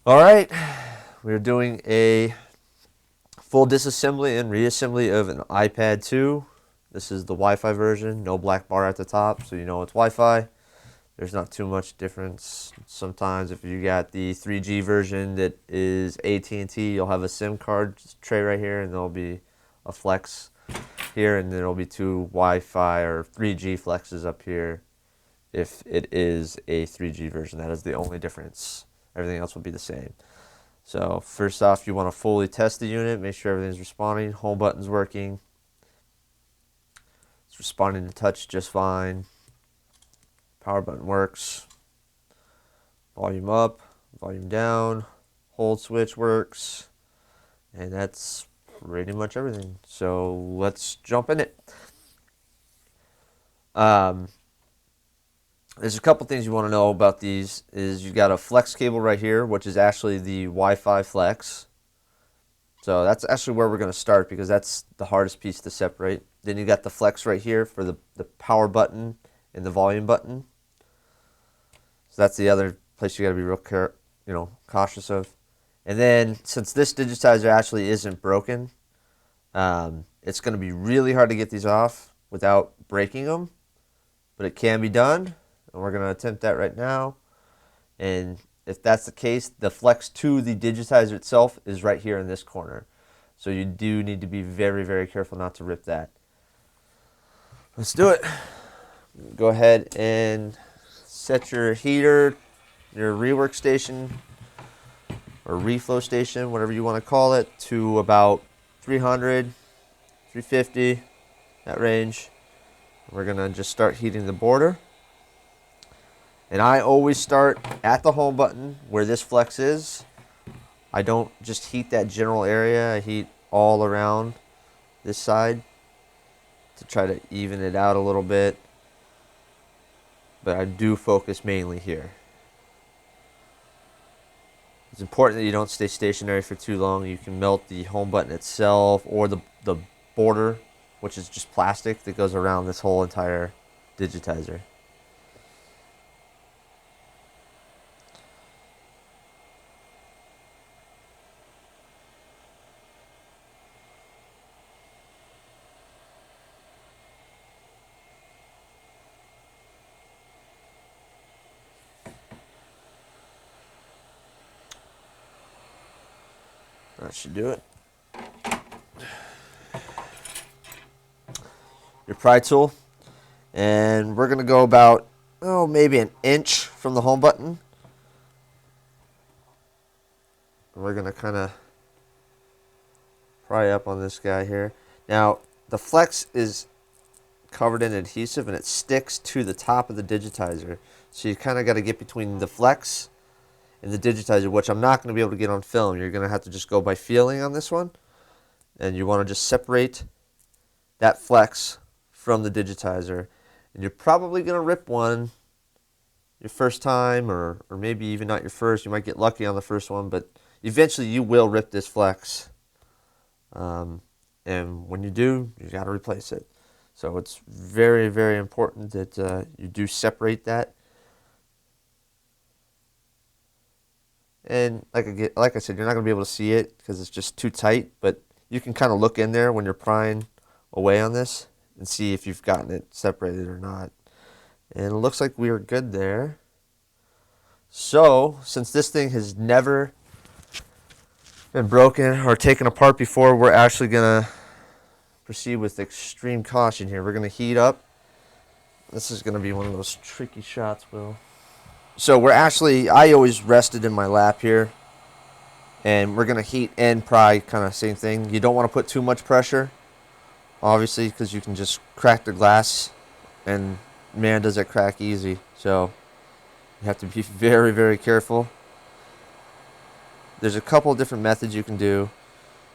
All right, we're doing a full disassembly and reassembly of an iPad 2. This is the Wi-Fi version, no black bar at the top, so you know it's Wi-Fi. There's not too much difference. Sometimes if you got the 3G version that is AT&T, you'll have a SIM card tray right here, and there'll be a flex here, and there'll be two Wi-Fi or 3G flexes up here if it is a 3G version. That is the only difference. Everything else will be the same. So first off, you want to fully test the unit, make sure everything's responding. Home button's working. It's responding to touch just fine. Power button works. Volume up, volume down. Hold switch works. And that's pretty much everything. So let's jump in it. There's a couple things you want to know about these. Is you got a flex cable right here, which is actually the Wi-Fi flex. So that's actually where we're going to start because that's the hardest piece to separate. Then you got the flex right here for the power button and the volume button. So that's the other place you got to be real cautious of. And then since this digitizer actually isn't broken, it's going to be really hard to get these off without breaking them, but it can be done. And we're going to attempt that right now. And if that's the case, the flex to the digitizer itself is right here in this corner. So you do need to be very, very careful not to rip that. Let's do it. Go ahead and set your heater, your rework station, or reflow station, whatever you want to call it, to about 300, 350, that range. We're going to just start heating the border. And I always start at the home button where this flex is. I don't just heat that general area. I heat all around this side to try to even it out a little bit. But I do focus mainly here. It's important that you don't stay stationary for too long. You can melt the home button itself or the border, which is just plastic that goes around this whole entire digitizer. That should do it. Your pry tool. And we're going to go about, maybe an inch from the home button. We're going to kind of pry up on this guy here. Now, the flex is covered in adhesive and it sticks to the top of the digitizer. So you kind of got to get between the flex and the digitizer, which I'm not going to be able to get on film. You're going to have to just go by feeling on this one. And you want to just separate that flex from the digitizer. And you're probably going to rip one your first time, or maybe even not your first. You might get lucky on the first one, but eventually you will rip this flex. And when you do, you got to replace it. So it's very, very important that you do separate that. And like I said, you're not going to be able to see it because it's just too tight, but you can kind of look in there when you're prying away on this and see if you've gotten it separated or not. And it looks like we are good there. So, since this thing has never been broken or taken apart before, we're actually going to proceed with extreme caution here. We're going to heat up. This is going to be one of those tricky shots, Will. So I always rested in my lap here. And we're going to heat and pry, kind of same thing. You don't want to put too much pressure, obviously, because you can just crack the glass. And man, does it crack easy. So you have to be very, very careful. There's a couple of different methods you can do.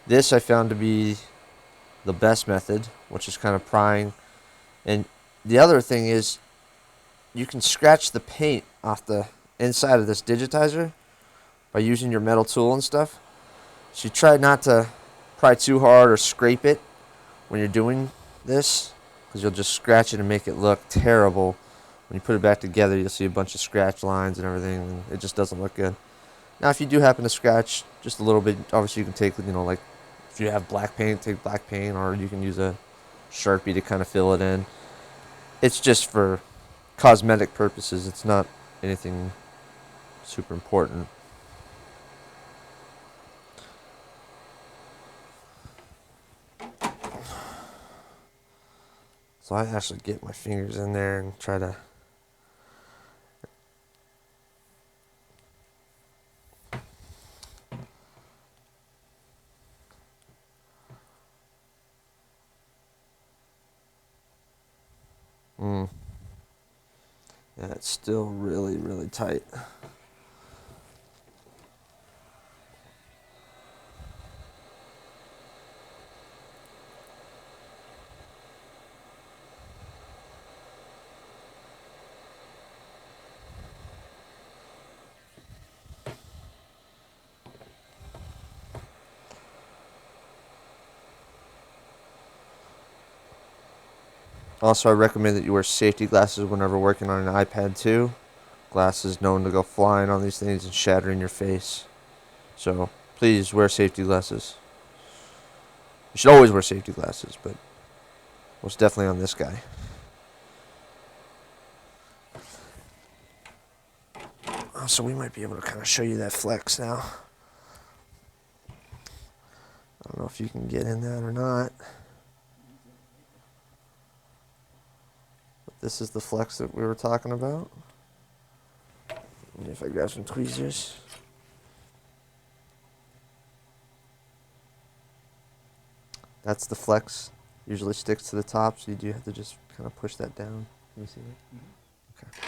This I found to be the best method, which is kind of prying. And the other thing is, you can scratch the paint off the inside of this digitizer by using your metal tool and stuff. So you try not to pry too hard or scrape it when you're doing this, because you'll just scratch it and make it look terrible. When you put it back together, you'll see a bunch of scratch lines and everything, and it just doesn't look good. Now, if you do happen to scratch just a little bit, obviously you can take, like if you have black paint, take black paint, or you can use a Sharpie to kind of fill it in. It's just for cosmetic purposes. It's not anything super important. So I actually get my fingers in there and try to yeah, it's still really, really tight. Also, I recommend that you wear safety glasses whenever working on an iPad too. Glass is known to go flying on these things and shattering your face. So please wear safety glasses. You should always wear safety glasses, but most definitely on this guy. So we might be able to kind of show you that flex now. I don't know if you can get in that or not. But this is the flex that we were talking about. And if I grab some tweezers. That's the flex. Usually sticks to the top, so you do have to just kind of push that down. Can you see that? Mm-hmm. Okay.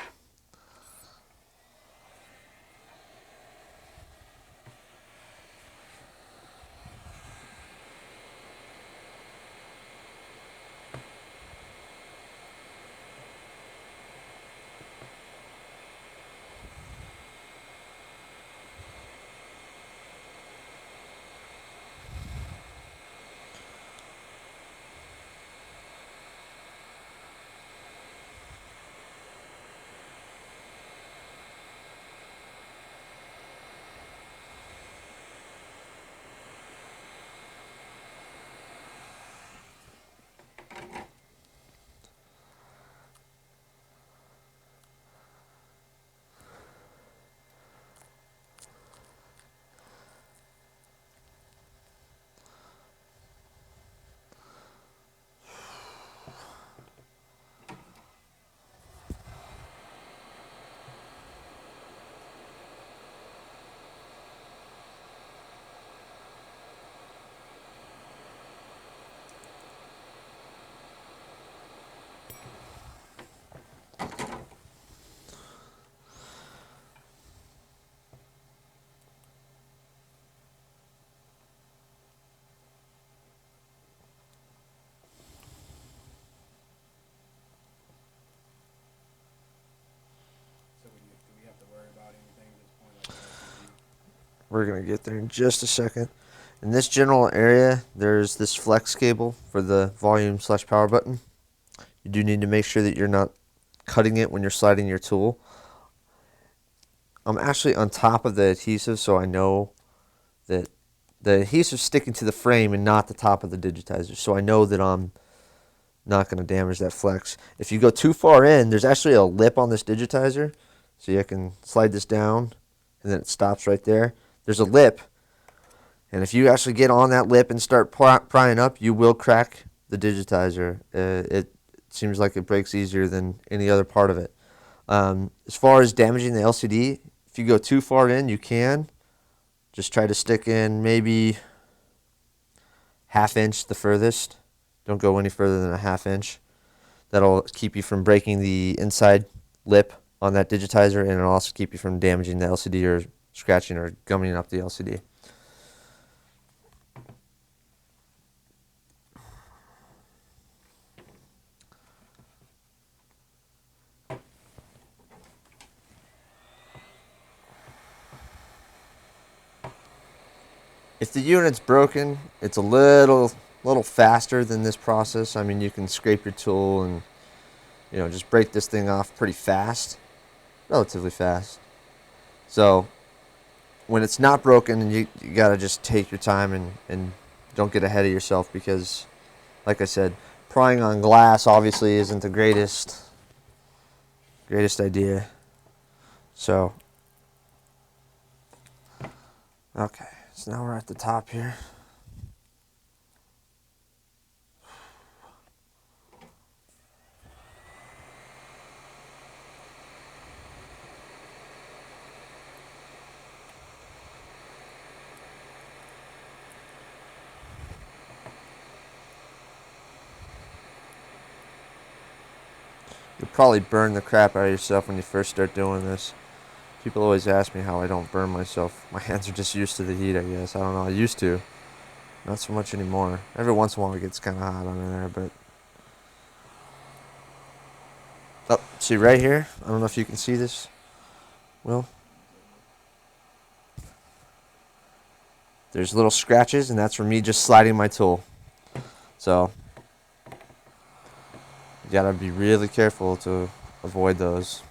We're going to get there in just a second. In this general area, there's this flex cable for the volume/power button. You do need to make sure that you're not cutting it when you're sliding your tool. I'm actually on top of the adhesive, so I know that the adhesive's sticking to the frame and not the top of the digitizer. So I know that I'm not going to damage that flex. If you go too far in, there's actually a lip on this digitizer. So you can slide this down, and then it stops right there. There's a lip, and if you actually get on that lip and start prying up, you will crack the digitizer. It seems like it breaks easier than any other part of it. As far as damaging the LCD, if you go too far in, you can. Just try to stick in maybe ½ inch the furthest. Don't go any further than a ½ inch. That'll keep you from breaking the inside lip on that digitizer, and it'll also keep you from damaging the LCD or scratching or gumming up the LCD. If the unit's broken, it's a little faster than this process. I mean, you can scrape your tool and just break this thing off pretty fast, relatively fast. So when it's not broken, you gotta just take your time and don't get ahead of yourself, because, like I said, prying on glass obviously isn't the greatest idea. So, okay, so now we're at the top here. You'll probably burn the crap out of yourself when you first start doing this. People always ask me how I don't burn myself. My hands are just used to the heat, I guess. I don't know. I used to. Not so much anymore. Every once in a while it gets kind of hot under there, but... Oh, see right here? I don't know if you can see this. Well, there's little scratches, and that's from me just sliding my tool. So, you gotta be really careful to avoid those.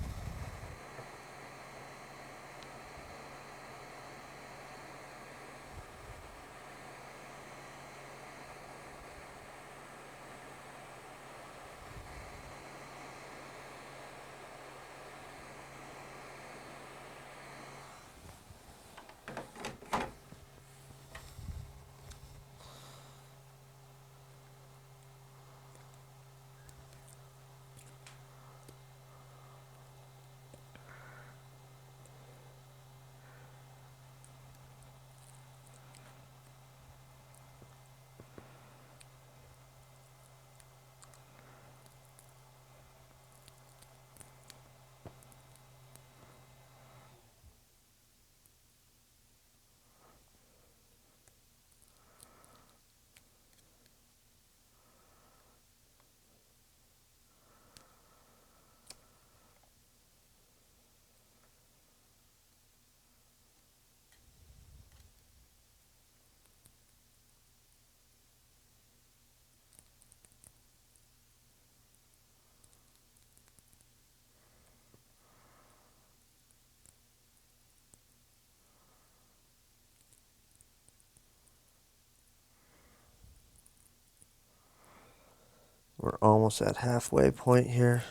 We're almost at halfway point here,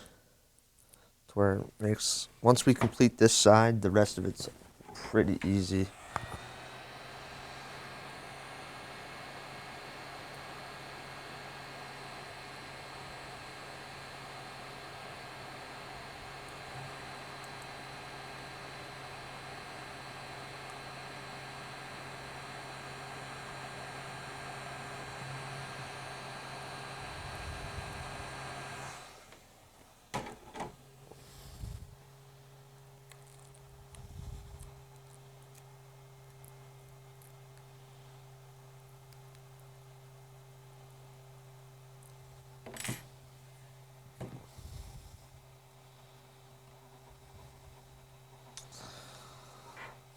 to where it makes, once we complete this side, the rest of it's pretty easy.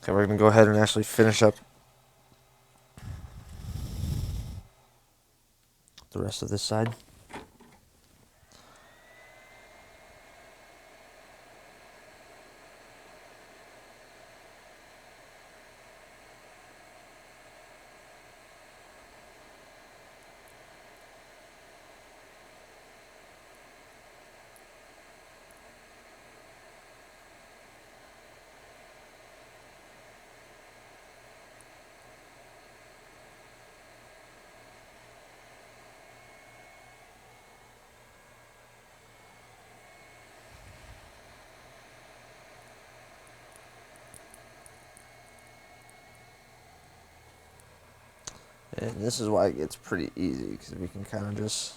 Okay, we're going to go ahead and actually finish up the rest of this side. And this is why it gets pretty easy, because we can kind of just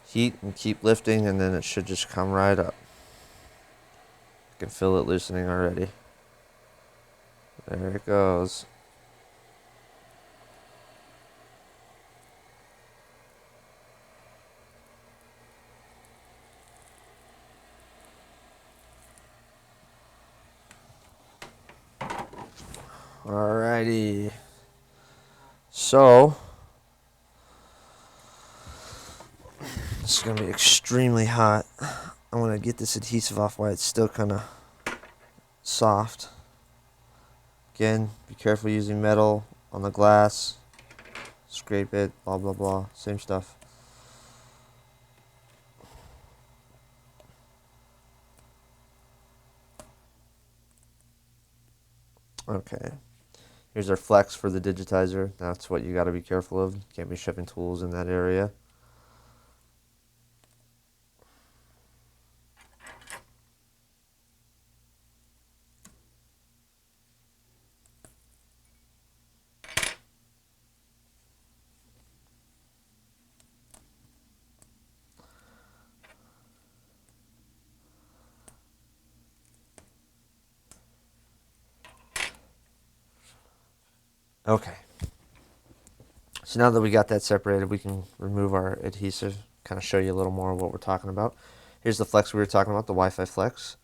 heat and keep lifting, and then it should just come right up. I can feel it loosening already. There it goes. Alrighty. So, this is going to be extremely hot. I'm going to get this adhesive off while it's still kind of soft. Again, be careful using metal on the glass. Scrape it, blah blah blah, same stuff. Okay, here's our flex for the digitizer. That's what you got to be careful of. Can't be shoving tools in that area. Okay. So now that we got that separated, we can remove our adhesive, kind of show you a little more of what we're talking about. Here's the flex we were talking about, the Wi-Fi flex.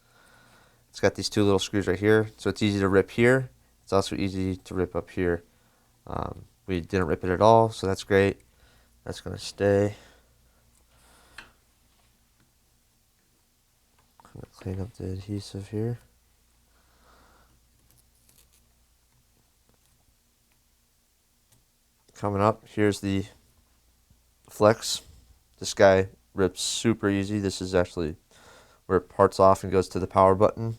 It's got these two little screws right here, so it's easy to rip here. It's also easy to rip up here. We didn't rip it at all, so that's great. That's going to stay. I'm going to clean up the adhesive here. Coming up, here's the flex. This guy rips super easy. This is actually where it parts off and goes to the power button.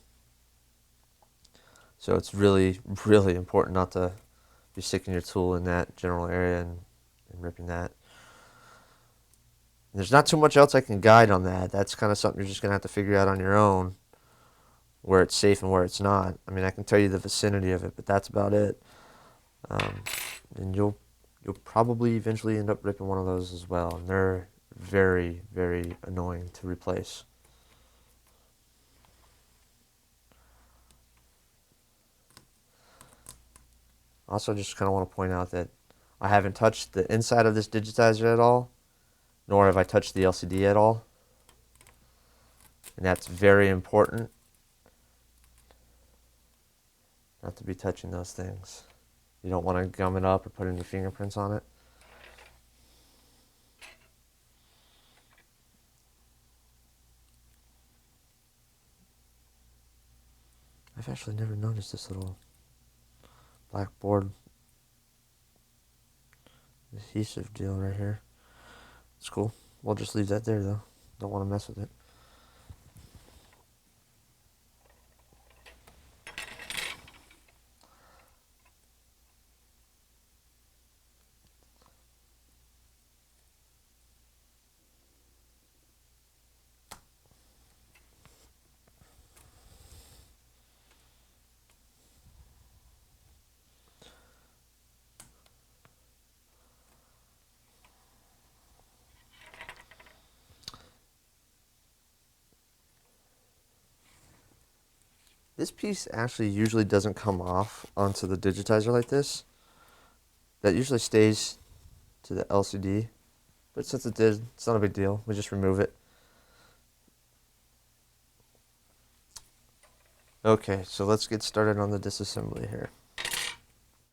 So it's really, really important not to be sticking your tool in that general area and ripping that. And there's not too much else I can guide on that. That's kind of something you're just going to have to figure out on your own, where it's safe and where it's not. I mean, I can tell you the vicinity of it, but that's about it. And you'll probably eventually end up ripping one of those as well. And they're very, very annoying to replace. Also, just kind of want to point out that I haven't touched the inside of this digitizer at all, nor have I touched the LCD at all. And that's very important, not to be touching those things. You don't want to gum it up or put any fingerprints on it. I've actually never noticed this little black board adhesive deal right here. It's cool. We'll just leave that there though. Don't want to mess with it. This piece actually usually doesn't come off onto the digitizer like this. That usually stays to the LCD. But since it did, it's not a big deal. We just remove it. Okay, so let's get started on the disassembly here.